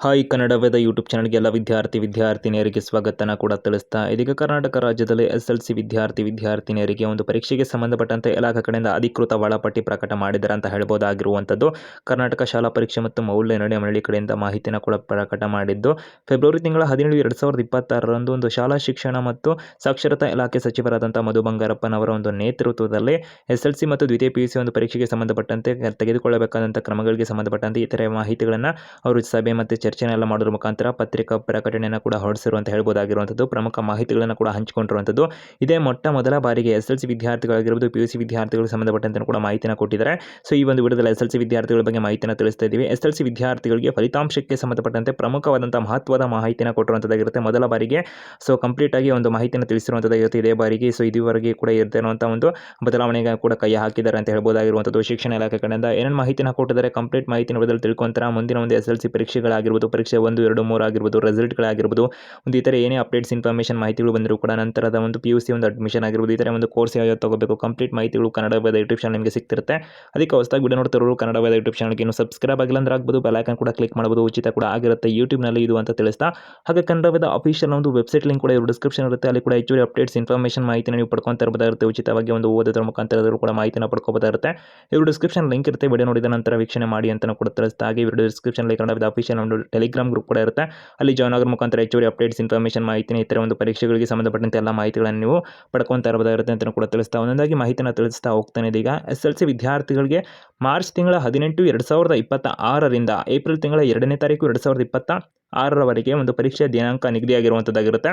Hi Kannada Veda YouTube ಚಾನಲ್ಗೆ ಎಲ್ಲ ವಿದ್ಯಾರ್ಥಿನಿಯರಿಗೆ ಸ್ವಾಗತನ ಕೂಡ ತಿಳಿಸ್ತಾ ಇದೀಗ ಕರ್ನಾಟಕ ರಾಜ್ಯದಲ್ಲಿ SLC ವಿದ್ಯಾರ್ಥಿನಿಯರಿಗೆ ಒಂದು ಪರೀಕ್ಷೆಗೆ ಸಂಬಂಧಪಟ್ಟಂತೆ ಇಲಾಖೆ ಕಡೆಯಿಂದ ಅಧಿಕೃತ ವೇಳಾಪಟ್ಟಿ ಪ್ರಕಟ ಮಾಡಿದ್ದಾರೆ ಅಂತ ಹೇಳ್ಬೋದಾಗಿರುವಂಥದ್ದು. ಕರ್ನಾಟಕ ಶಾಲಾ ಪರೀಕ್ಷೆ ಮತ್ತು ಮೌಲ್ಯ ನಿರ್ಣಯ ಮಂಡಳಿ ಕಡೆಯಿಂದ ಮಾಹಿತಿನ ಕೂಡ ಪ್ರಕಟ ಮಾಡಿದ್ದು, ಫೆಬ್ರವರಿ ತಿಂಗಳ 17, 2026ರಂದು ಒಂದು ಶಾಲಾ ಶಿಕ್ಷಣ ಮತ್ತು ಸಾಕ್ಷರತಾ ಇಲಾಖೆ ಸಚಿವರಾದಂಥ ಮಧು ಬಂಗಾರಪ್ಪನವರ ಒಂದು ನೇತೃತ್ವದಲ್ಲಿ SLC ಮತ್ತು ದ್ವಿತೀಯ PUC ಒಂದು ಪರೀಕ್ಷೆಗೆ ಸಂಬಂಧಪಟ್ಟಂತೆ ತೆಗೆದುಕೊಳ್ಳಬೇಕಾದಂಥ ಕ್ರಮಗಳಿಗೆ ಸಂಬಂಧಪಟ್ಟಂತೆ ಇತರೆ ಮಾಹಿತಿಗಳನ್ನು ಅವರು ಸಭೆ ಮತ್ತು ಚರ್ಚೆನೆಲ್ಲ ಮಾಡೋದ್ರ ಮುಖಾಂತರ ಪತ್ರಿಕಾ ಪ್ರಕಟಣೆಯನ್ನು ಕೂಡ ಹೊರಡಿಸಿರುವಂತ ಹೇಳ್ಬೋದಾಗಿರುವಂಥದ್ದು. ಪ್ರಮುಖ ಮಾಹಿತಿಗಳನ್ನು ಕೂಡ ಹಂಚಿಕೊಂಡಿರುವಂಥದ್ದು. ಇದೇ ಮೊದಲ ಬಾರಿಗೆ SLC ವಿದ್ಯಾರ್ಥಿಗಳಾಗಿರ್ಬೋದು, PUC ವಿದ್ಯಾರ್ಥಿಗಳಿಗೆ ಸಂಬಂಧಪಟ್ಟಂತೆ ಕೂಡ ಮಾಹಿತಿನ ಕೊಟ್ಟಿದ್ದಾರೆ. ಸೊ ಈ ಒಂದು ವಿಡಿಯೋದಲ್ಲಿ SLC ವಿದ್ಯಾರ್ಥಿಗಳ ಬಗ್ಗೆ ಮಾಹಿತಿನ ತಿಳಿಸ್ತಾ ಇದ್ದೀವಿ. SLC ವಿದ್ಯಾರ್ಥಿಗಳಿಗೆ ಫಲಿತಾಂಶಕ್ಕೆ ಸಂಬಂಧಪಟ್ಟಂತೆ ಪ್ರಮುಖವಾದಂಥ ಮಹತ್ವದ ಮಾಹಿತಿನ ಕೊಟ್ಟಿರುವಂಥದ್ದಾಗಿರುತ್ತೆ ಮೊದಲ ಬಾರಿಗೆ. ಸೊ ಕಂಪ್ಲೀಟ್ ಆಗಿ ಒಂದು ಮಾಹಿತಿನ ತಿಳಿಸಿರುವಂಥದ್ದಾಗಿರುತ್ತೆ ಇದೇ ಬಾರಿಗೆ. ಸೊ ಇದುವರೆಗೆ ಕೂಡ ಇರುವಂಥ ಒಂದು ಬದಲಾವಣೆಗೆ ಕೂಡ ಕೈ ಹಾಕಿದ್ದಾರೆ ಅಂತ ಹೇಳ್ಬೋದಾಗಿರುವಂಥದ್ದು. ಶಿಕ್ಷಣ ಇಲಾಖೆ ಕಡೆಯಿಂದ ಏನೇನು ಮಾಹಿತಿನ ಕೊಟ್ಟಿದ್ದಾರೆ ಕಂಪ್ಲೀಟ್ ಮಾಹಿತಿನ ಬದಲು ತಿಳ್ಕೊಂತಾರೆ. ಮುಂದಿನ ಒಂದು SLC ಪರೀಕ್ಷೆಗಳಾಗಿರ್ಬೋದು, ಪರೀಕ್ಷೆ 1, 2, 3 ಆಗಿರ್ಬೋದು, ರಿಸಲ್ಟ್ಗಳಾಗಿರ್ಬೋದು, ಒಂದು ಇತರ ಏನೇ ಅಪ್ಡೇಟ್ಸ್ ಇನ್ಫಾರ್ಮೇಷನ್ ಮಾಹಿತಿಗಳು ಬಂದರೂ ಕೂಡ ನಂತರದ ಒಂದು PUC ಒಂದು ಅಡ್ಮಿಷನ್ ಆಗಿರ್ಬೋದು, ಈ ಥರ ಒಂದು ಕೋರ್ಸ್ ಯಾವ್ದು ತಗೋಬೇಕು ಕಂಪ್ಲೀಟ್ ಮಾಹಿತಿಗಳು ಕನ್ನಡವೇದ ಯೂಟ್ಯೂಬ್ ಚಾನಲ್ ನಿಮಗೆ ಸಿಗ್ತಿರುತ್ತೆ. ಅದಕ್ಕೆ ಹೊಸದಾಗಿ ವಿಡಿಯೋ ನೋಡ್ತಿರೋರು ಕನ್ನಡವೇದ ಯೂಟ್ಯೂಬ್ ಚಾನಲ್ಗೆ ಇನ್ನೂ ಸಬ್ಸ್ಕ್ರೈಬ್ ಆಗಿಲ್ಲ ಅಂದ್ರೆ ಆಗ್ಬೋದು, ಬೆಲ್ ಐಕಾನ್ ಕೂಡ ಕ್ಲಿಕ್ ಮಾಡ್ಬೋದು, ಉಚಿತ ಕೂಡ ಆಗಿರುತ್ತೆ ಯೂಟ್ಯೂಬ್ನಲ್ಲಿ ಇದು ಅಂತ ತಿಳಿಸ್ತಾ. ಹಾಗೆ ಕನ್ನಡವೇದ ಅಫಿಷಿಯಲ್ ಒಂದು ವೆಬ್ಸೈಟ್ ಲಿಂಕ್ ಕೂಡ ಇವರು ಡಿಸ್ಕ್ರಿಪ್ಷನ್ ಇರುತ್ತೆ. ಅಲ್ಲಿ ಕೂಡ ಹೆಚ್ಚುವರಿ ಅಪ್ಡೇಟ್ಸ್ ಇನ್ಫಾರ್ಮೇಷನ್ ಮಾಹಿತಿನ ನೀವು ಪಡ್ಕೊಂತ ಇರಬಹುದಾಗಿರುತ್ತೆ. ಉಚಿತವಾಗಿ ಒಂದು ಓದೋದ್ರ ಮುಖಾಂತರ ಕೂಡ ಮಾಹಿತಿನ ಪಡ್ಕೋಬಹುದಾಗಿರುತ್ತೆ. ಇವರು ಡಿಸ್ಕ್ರಿಪ್ಷನ್ ಲಿಂಕ್ ಇರುತ್ತೆ, ವಿಡಿಯೋ ನೋಡಿದ ನಂತರ ವೀಕ್ಷಣೆ ಮಾಡಿ ಅಂತ ಕೂಡ ತಿಳಿಸ್ತಾ. ಹಾಗೆ ಇವರು ಡಿಸ್ಕ್ರಿಪ್ಷನ್ ಕನ್ನಡವೇದ ಅಫಿಷಿಯಲ್ ಒಂದು ಟೆಲಿಗ್ರಾಮ್ ಗ್ರೂಪ್ ಕೂಡ ಇರುತ್ತೆ. ಅಲ್ಲಿ ಜಾಯ್ನ್ ಆಗೋ ಮುಖಾಂತರ ಹೆಚ್ಚುವರಿ ಅಪ್ಡೇಟ್ಸ್ ಇನ್ಫಾರ್ಮೇಷನ್ ಮಾಹಿತಿನ ಇತರ ಒಂದು ಪರೀಕ್ಷೆಗಳಿಗೆ ಸಂಬಂಧಪಟ್ಟಂತೆ ಎಲ್ಲ ಮಾಹಿತಿಗಳನ್ನು ನೀವು ಪಡ್ಕೊಂತ ಇರಬಹುದಾಗಿರುತ್ತೆ ಅಂತ ಕೂಡ ತಿಳಿಸ್ತಾ. ಒಂದೊಂದಾಗಿ ಮಾಹಿತಿನ ತಿಳಿಸ್ತಾ ಹೋಗ್ತಾನೆ. ಇದೀಗ SLC ವಿದ್ಯಾರ್ಥಿಗಳಿಗೆ ಮಾರ್ಚ್ ತಿಂಗಳ 18, 2026ರಿಂದ ಏಪ್ರಿಲ್ ತಿಂಗಳ 2ನೇ ತಾರೀಕು 2026ರವರೆಗೆ ಒಂದು ಪರೀಕ್ಷೆಯ ದಿನಾಂಕ ನಿಗದಿಯಾಗಿರುವಂಥದ್ದಾಗಿರುತ್ತೆ.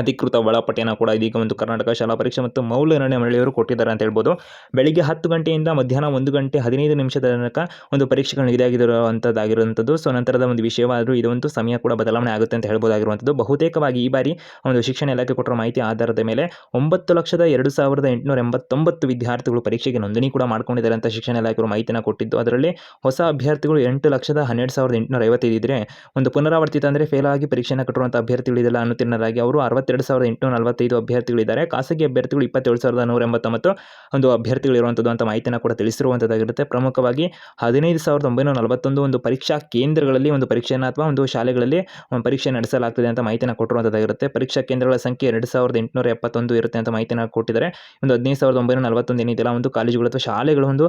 ಅಧಿಕೃತ ವೇಳಾಪಟ್ಟಿಯನ್ನು ಕೂಡ ಇದೀಗ ಒಂದು ಕರ್ನಾಟಕ ಶಾಲಾ ಪರೀಕ್ಷೆ ಮತ್ತು ಮೌಲ್ಯ ನಿರ್ಣಯ ಮಂಡಳಿಯವರು ಕೊಟ್ಟಿದ್ದಾರೆ ಅಂತ ಹೇಳ್ಬೋದು. ಬೆಳಿಗ್ಗೆ 10 ಗಂಟೆಯಿಂದ ಮಧ್ಯಾಹ್ನ 1 ಗಂಟೆ 15 ನಿಮಿಷದ ತನಕ ಒಂದು ಪರೀಕ್ಷೆಗಳು ನಿಗದಿಯಾಗಿರುವಂಥದ್ದಾಗಿರುವಂಥದ್ದು. ಸೊ ನಂತರದ ಒಂದು ವಿಷಯವಾದರೂ ಇದೊಂದು ಸಮಯ ಕೂಡ ಬದಲಾವಣೆ ಆಗುತ್ತೆ ಅಂತ ಹೇಳ್ಬೋದಾಗಿರುವಂಥದ್ದು. ಬಹುತೇಕವಾಗಿ ಈ ಬಾರಿ ಒಂದು ಶಿಕ್ಷಣ ಇಲಾಖೆ ಕೊಟ್ಟಿರೋ ಮಾಹಿತಿ ಆಧಾರದ ಮೇಲೆ 9,02,889 ವಿದ್ಯಾರ್ಥಿಗಳು ಪರೀಕ್ಷೆಗೆ ನೋಂದಣಿ ಕೂಡ ಮಾಡ್ಕೊಂಡಿದ್ದಾರೆ ಅಂತ ಶಿಕ್ಷಣ ಇಲಾಖೆಯವರು ಮಾಹಿತಿನ ಕೊಟ್ಟಿದ್ದು. ಅದರಲ್ಲಿ ಹೊಸ ಅಭ್ಯರ್ಥಿಗಳು 8,12,1255 ಇದ್ದರೆ, ಒಂದು ಪುನರಾವರ್ತಿತ ಅಂದರೆ ಫೇಲ್ ಆಗಿ ಪರೀಕ್ಷೆಯನ್ನು ಕಟ್ಟಿರುವಂಥ ಅಭ್ಯರ್ಥಿಗಳಿದೆಲ್ಲ ಅನುತ್ತೀರ್ಣರಾಗಿ ಅವರು 62,845 ಅಭ್ಯರ್ಥಿಗಳಿದ್ದಾರೆ. ಖಾಸಗಿ ಅಭ್ಯರ್ಥಿಗಳು 27,189 ಒಂದು ಅಭ್ಯರ್ಥಿಗಳು ಇರುವಂಥದ್ದು ಅಂತ ಮಾಹಿತಿನ ಕೂಡ ತಿಳಿಸಿರುವಂಥದ್ದಾಗಿರುತ್ತೆ. ಪ್ರಮುಖವಾಗಿ 15,941 ಒಂದು ಪರೀಕ್ಷಾ ಕೇಂದ್ರಗಳಲ್ಲಿ ಒಂದು ಪರೀಕ್ಷೆಯನ್ನು ಅಥವಾ ಒಂದು ಶಾಲೆಗಳಲ್ಲಿ ಪರೀಕ್ಷೆ ನಡೆಸಲಾಗ್ತದೆ ಅಂತ ಮಾಹಿತಿನ ಕೊಟ್ಟಿರುವಂಥದ್ದಾಗಿರುತ್ತೆ. ಪರೀಕ್ಷಾ ಕೇಂದ್ರಗಳ ಸಂಖ್ಯೆ 2,871 ಇರುತ್ತೆ ಅಂತ ಮಾಹಿತಿನ ಕೊಟ್ಟಿದ್ದಾರೆ. ಒಂದು 15,941 ಏನಿದೆಯಲ್ಲ ಒಂದು ಕಾಲೇಜುಗಳು ಅಥವಾ ಶಾಲೆಗಳು ಒಂದು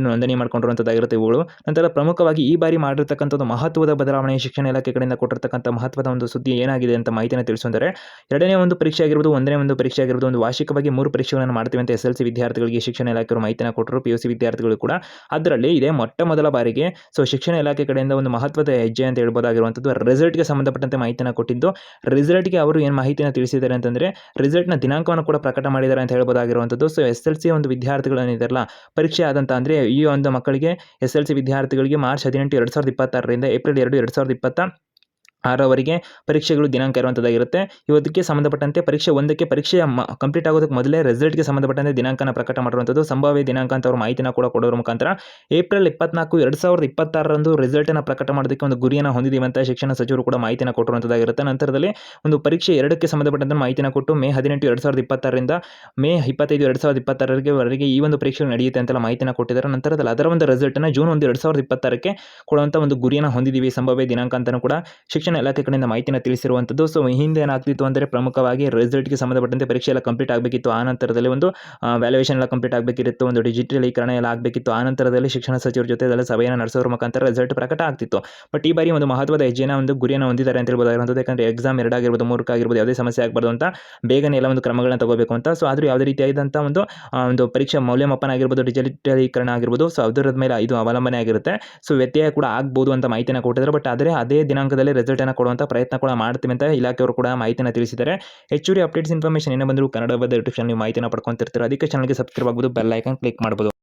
ನೋಂದಣಿ ಮಾಡ್ಕೊಂಡಿರುವಂಥದ್ದಾಗಿರುತ್ತೆ ಇವುಗಳು. ನಂತರ ಪ್ರಮುಖವಾಗಿ ಈ ಬಾರಿ ಮಾಡಿರ್ತಕ್ಕಂಥ ಮಹತ್ವದ ಬದಲಾವಣೆ ಶಿಕ್ಷಣ ಇಲಾಖೆ ಕಡೆಯಿಂದ ಕೊಟ್ಟಿರ್ತಕ್ಕಂಥ ಮಹತ್ವದ ಒಂದು ಸುದ್ದಿ ಏನಾಗಿದೆ ಅಂತ ಮಾಹಿತಿನ ತಿಳಿಸಿದರೆ, ಎರಡನೇ ಒಂದು ಪರೀಕ್ಷೆ ಆಗಿರ್ಬೋದು, ಒಂದನೇ ಒಂದು ಪರೀಕ್ಷೆ ಆಗಿರ್ಬೋದು, ಒಂದು ವಾರ್ಷಿಕವಾಗಿ 3 ಪರೀಕ್ಷೆಗಳನ್ನು ಮಾಡ್ತೀವಿ ಅಂತ SLC ವಿದ್ಯಾರ್ಥಿಗಳಿಗೆ ಶಿಕ್ಷಣ ಇಲಾಖೆಯವರು ಮಾಹಿತಿನ ಕೊಟ್ಟರು. PUC ವಿದ್ಯಾರ್ಥಿಗಳು ಕೂಡ ಅದರಲ್ಲಿ ಇದೇ ಮೊದಲ ಬಾರಿಗೆ ಸೊ ಶಿಕ್ಷಣ ಇಲಾಖೆ ಕಡೆಯಿಂದ ಒಂದು ಮಹತ್ವದ ಹೆಜ್ಜೆ ಅಂತ ಹೇಳ್ಬೋದಾಗಿರುವಂಥದ್ದು. ರಿಸಲ್ಟ್ಗೆ ಸಂಬಂಧಪಟ್ಟಂತೆ ಮಾಹಿತಿನ ಕೊಟ್ಟಿದ್ದು, ರಿಸಲ್ಟ್ಗೆ ಅವರು ಏನು ಮಾಹಿತಿನ ತಿಳಿಸಿದ್ದಾರೆ ಅಂತಂದರೆ ರಿಸಲ್ಟ್ನ ದಿನಾಂಕವನ್ನು ಕೂಡ ಪ್ರಕಟ ಮಾಡಿದ್ದಾರೆ ಅಂತ ಹೇಳ್ಬೋದಾಗಿರುವಂಥದ್ದು. ಸೊ SLC ಒಂದು ವಿದ್ಯಾರ್ಥಿಗಳೇನಿದಾರಲ್ಲ ಪರೀಕ್ಷೆ ಆದಂಥ ಅಂದರೆ ಈ ಒಂದು ಮಕ್ಕಳಿಗೆ SLC ವಿದ್ಯಾರ್ಥಿಗಳಿಗೆ ಮಾರ್ಚ್ 18, 2026ರಿಂದ ಏಪ್ರಿಲ್ 2, 2026ರವರೆಗೆ ಪರೀಕ್ಷೆಗಳು ದಿನಾಂಕ ಇರುವಂಥದ್ದಾಗಿರುತ್ತೆ. ಇವತ್ತಿಗೆ ಸಂಬಂಧಪಟ್ಟಂತೆ ಪರೀಕ್ಷೆ 1ಕ್ಕೆ ಪರೀಕ್ಷೆ ಕಂಪ್ಲೀಟ್ ಆಗೋದಕ್ಕೆ ಮೊದಲೇ ರಿಸಲ್ಟ್ಗೆ ಸಂಬಂಧಪಟ್ಟಂತೆ ದಿನಾಂಕನ ಪ್ರಕಟ ಮಾಡಿರುವಂಥದ್ದು. ಸಂಭಾವ್ಯ ದಿನಾಂಕ ಅಂತ ಅವರು ಮಾಹಿತಿನ ಕೂಡ ಕೊಡೋದ್ರ ಮುಖಾಂತರ ಏಪ್ರಿಲ್ 24, 2026ರಂದು ರಿಸಲ್ಟನ್ನು ಪ್ರಕಟ ಮಾಡೋದಕ್ಕೆ ಒಂದು ಗುರಿಯನ್ನು ಹೊಂದಿದ್ದೀವಿ ಅಂತ ಶಿಕ್ಷಣ ಸಚಿವರು ಕೂಡ ಮಾಹಿತಿನ ಕೊಟ್ಟಿರುವಂಥದ್ದಾಗಿರುತ್ತೆ. ನಂತರದಲ್ಲಿ ಒಂದು ಪರೀಕ್ಷೆ 2ಕ್ಕೆ ಸಂಬಂಧಪಟ್ಟಂತೆ ಮಾಹಿತಿನ ಕೊಟ್ಟು ಮೇ 18, 2026ರಿಂದ ಮೇ 25, 2026ರವರೆಗೆ ಈ ಒಂದು ಪರೀಕ್ಷೆ ನಡೆಯುತ್ತೆ ಅಂತೆಲ್ಲ ಮಾಹಿತಿನ ಕೊಟ್ಟಿದ್ದಾರೆ. ನಂತರದಲ್ಲಿ ಅದರ ಒಂದು ರಿಸಲ್ಟನ್ನು ಜೂನ್ 1, 2026ಕ್ಕೆ ಕೊಡುವಂಥ ಒಂದು ಗುರಿಯನ್ನು ಹೊಂದಿದ್ದೀವಿ, ಸಂಭಾವ್ಯ ದಿನಾಂಕ ಅಂತಲೂ ಕೂಡ ಶಿಕ್ಷಣ ಇಲಾಖೆ ಕಡೆಯಿಂದ ಮಾಹಿತಿನ ತಿಳಿಸಿರುವಂಥದ್ದು. ಸೊ ಹಿಂದೆ ಏನಾಗ್ತಿತ್ತು ಅಂದರೆ ಪ್ರಮುಖವಾಗಿ ರಿಸಲ್ಟ್ಗೆ ಸಂಬಂಧಪಟ್ಟಂತೆ ಪರೀಕ್ಷೆ ಎಲ್ಲ ಕಂಪ್ಲೀಟ್ ಆಗಬೇಕಿತ್ತು. ಆ ನಂತರದಲ್ಲಿ ಒಂದು ವ್ಯಾಲ್ಯೂಯೇಷನ್ ಎಲ್ಲ ಕಂಪ್ಲೀಟ್ ಆಗಬೇಕಿತ್ತು, ಒಂದು ಡಿಜಿಟಲೀಕರಣ ಎಲ್ಲ ಆಗಬೇಕಿತ್ತು. ಆ ನಂತರದಲ್ಲಿ ಶಿಕ್ಷಣ ಸಚಿವರ ಜೊತೆ ಎಲ್ಲ ಸಭೆಯನ್ನು ನಡೆಸೋದ್ರ ಮುಖಾಂತರ ರಿಸಲ್ಟ್ ಪ್ರಕಟ ಆಗ್ತಿತ್ತು. ಬಟ್ ಈ ಬಾರಿ ಒಂದು ಮಹತ್ವದ ಹೆಜ್ಜೆನ ಒಂದು ಗುರಿಯನ್ನು ಹೊಂದಿದ್ದಾರೆ ಅಂತ ಹೇಳ್ಬೋದಾಗಿರುವಂಥದ್ದು. ಯಾಕಂದರೆ ಎಕ್ಸಾಮ್ 2 ಆಗಿರ್ಬೋದು, 3 ಆಗಿರ್ಬೋದು, ಯಾವುದೇ ಸಮಸ್ಯೆ ಆಗಬಾರ್ದು ಅಂತ ಬೇಗನೆ ಎಲ್ಲ ಒಂದು ಕ್ರಮಗಳನ್ನ ತಗೋಬೇಕು ಅಂತ. ಸೊ ಆದರೂ ಯಾವುದೇ ರೀತಿಯಾದಂಥ ಒಂದು ಪರೀಕ್ಷೆ ಮೌಲ್ಯಮಾಪನ ಆಗಿರ್ಬೋದು, ಡಿಜಿಟಲೀಕರಣ ಆಗಿರ್ಬೋದು, ಸೊ ಅದರ ಮೇಲೆ ಇದು ಅವಲಂಬನೆ ಆಗಿರುತ್ತೆ. ಸೊ ವ್ಯತ್ಯಯ ಕೂಡ ಆಗ್ಬೋದು ಅಂತ ಮಾಹಿತಿನ ಕೊಟ್ಟಿದ್ದಾರೆ. ಬಟ್ ಆದರೆ ಅದೇ ದಿನಾಂಕದಲ್ಲಿ ರಿಸಲ್ಟ್ ಕೊಡುವಂಥ ಪ್ರಯತ್ನ ಕೂಡ ಮಾಡ್ತೀವಿ ಅಂತ ಇಲಾಖೆಯವರು ಕೂಡ ಮಾಹಿತಿನ ತಿಳಿಸಿದ್ದಾರೆ. ಹೆಚ್ಚುವರಿ ಅಪ್ಡೇಟ್ಸ್ ಇನ್ಫಾರ್ಮೇಷನ್ ಏನೇ ಬಂದರೂ ಕನ್ನಡದ ಯೂಟ್ಯೂಬ್ ಚಾನಲ್ ನೀವು ಮಾಹಿತಿನ ಪಡ್ಕೊಂತಿರ್ತೀರ. ಅದಕ್ಕೆ ಚಾನಲ್ಗೆ ಸಬ್ಸ್ಕ್ರೈಬ್ ಆಗ್ಬೋದು, ಬೆಲ್ ಐಕಾನ್ ಕ್ಲಿಕ್ ಮಾಡ್ಬೋದು.